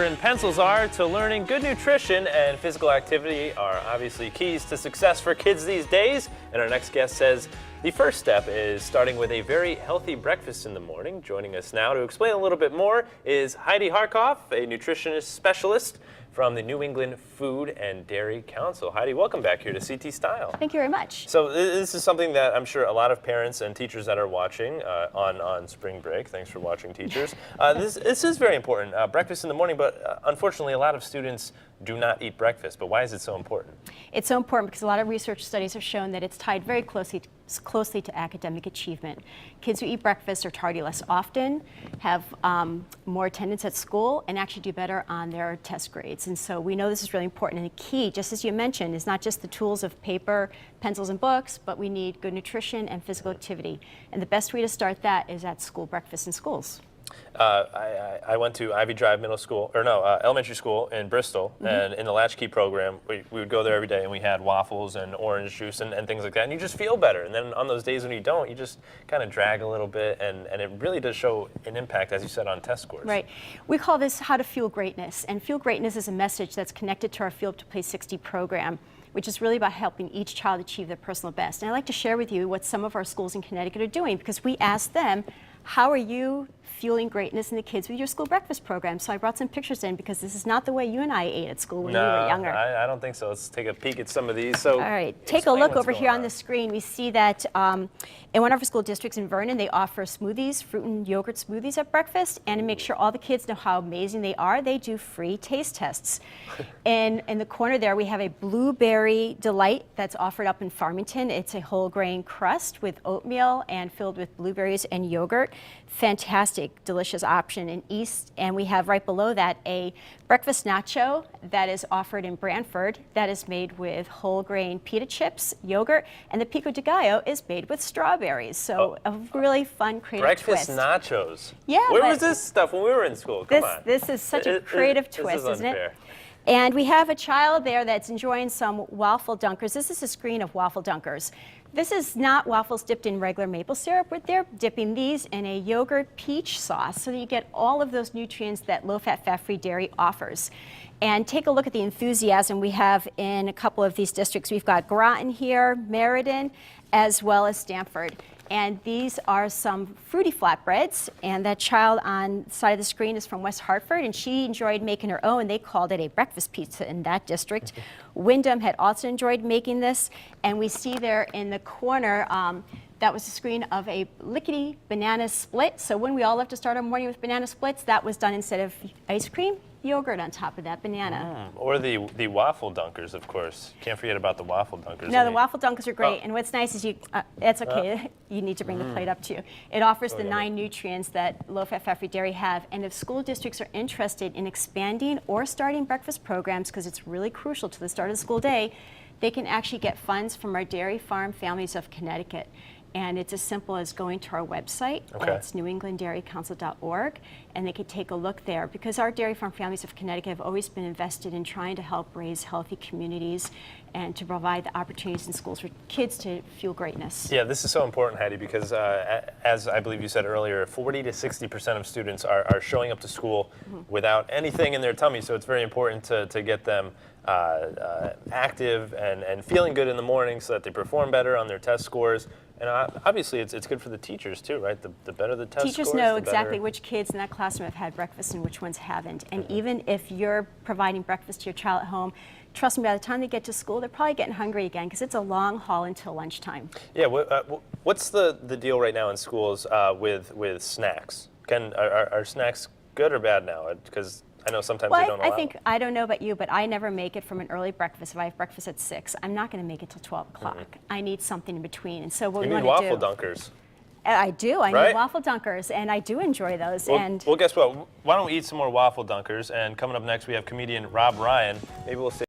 paper and pencils are to learning good nutrition, and physical activity are obviously keys to success for kids these days. And our next guest says the first step is starting with a very healthy breakfast in the morning. Joining us now to explain a little bit more is Heidi Harkopf, a nutritionist specialist from the New England Food and Dairy Council. Heidi, welcome back here to CT Style. Thank you very much. So this is something that I'm sure a lot of parents and teachers that are watching on spring break, thanks for watching, teachers, this is very important, breakfast in the morning, but unfortunately a lot of students do not eat breakfast. But why is it so important? It's so important because a lot of research studies have shown that it's tied very closely to academic achievement. Kids who eat breakfast are tardy less often, have more attendance at school, and actually do better on their test grades. And so we know this is really important. And the key, just as you mentioned, is not just the tools of paper, pencils, and books, but we need good nutrition and physical activity. And the best way to start that is at school breakfast in schools. I went to Ivy Drive elementary school in Bristol, and in the Latchkey program, we would go there every day, and we had waffles and orange juice and things like that, and you just feel better. And then on those days when you don't, you just kind of drag a little bit, and it really does show an impact, as you said, on test scores. Right. We call this How to Fuel Greatness, and Fuel Greatness is a message that's connected to our Fuel Up to Play 60 program, which is really about helping each child achieve their personal best. And I'd like to share with you what some of our schools in Connecticut are doing, because we asked them, how are you fueling greatness in the kids with your school breakfast program? So I brought some pictures in because this is not the way you and I ate at school when we were younger. I don't think so. Let's take a peek at some of these. So, all right, take a look over here on the screen. We see that in one of our school districts in Vernon, they offer smoothies, fruit and yogurt smoothies at breakfast. And to make sure all the kids know how amazing they are, they do free taste tests. And in the corner there, we have a blueberry delight that's offered up in Farmington. It's a whole grain crust with oatmeal and filled with blueberries and yogurt. Fantastic, delicious option in East. And we have right below that a breakfast nacho that is offered in Branford that is made with whole grain pita chips, yogurt, and the pico de gallo is made with strawberries. So a really fun, creative twist. Breakfast nachos. Yeah. Where was this stuff when we were in school? Come on. This is such a creative twist, isn't unfair. it? And we have a child there that's enjoying some Waffle Dunkers. This is a screen of Waffle Dunkers. This is not waffles dipped in regular maple syrup, but they're dipping these in a yogurt peach sauce so that you get all of those nutrients that low-fat, fat-free dairy offers. And take a look at the enthusiasm we have in a couple of these districts. We've got Groton here, Meriden, as well as Stamford. And these are some fruity flatbreads, and that child on the side of the screen is from West Hartford, and she enjoyed making her own. They called it a breakfast pizza in that district. Wyndham had also enjoyed making this, and we see there in the corner, that was a screen of a lickety banana split. So when we all love to start our morning with banana splits, that was done instead of ice cream, yogurt on top of that banana. Or the Waffle Dunkers, of course. Can't forget about the Waffle Dunkers. No, the Waffle Dunkers are great. And what's nice is it's okay. You need to bring the plate up to you. It offers the 9 nutrients that low-fat, fat-free dairy have. And if school districts are interested in expanding or starting breakfast programs, because it's really crucial to the start of the school day, they can actually get funds from our Dairy Farm Families of Connecticut. And it's as simple as going to our website. That's newenglanddairycouncil.org, and they could take a look there, because our Dairy Farm Families of Connecticut have always been invested in trying to help raise healthy communities and to provide the opportunities in schools for kids to fuel greatness. Yeah, this is so important, Heidi, because as I believe you said earlier, 40 to 60% of students are showing up to school without anything in their tummy, so it's very important to get them active and feeling good in the morning so that they perform better on their test scores. And obviously, it's good for the teachers, too, right? The better the test scores, teachers know exactly which kids in that classroom have had breakfast and which ones haven't. And even if you're providing breakfast to your child at home, trust me, by the time they get to school, they're probably getting hungry again, because it's a long haul until lunchtime. Yeah, what's the deal right now in schools with snacks? Are snacks good or bad now? Because I know sometimes they don't allow it. I don't know about you, but I never make it from an early breakfast. If I have breakfast at 6, I'm not going to make it till 12 o'clock. I need something in between. And so what we want to do... You need Waffle Dunkers. I do. I need Waffle Dunkers, and I do enjoy those. Well, guess what? Why don't we eat some more Waffle Dunkers? And coming up next, we have comedian Rob Ryan. Maybe we'll say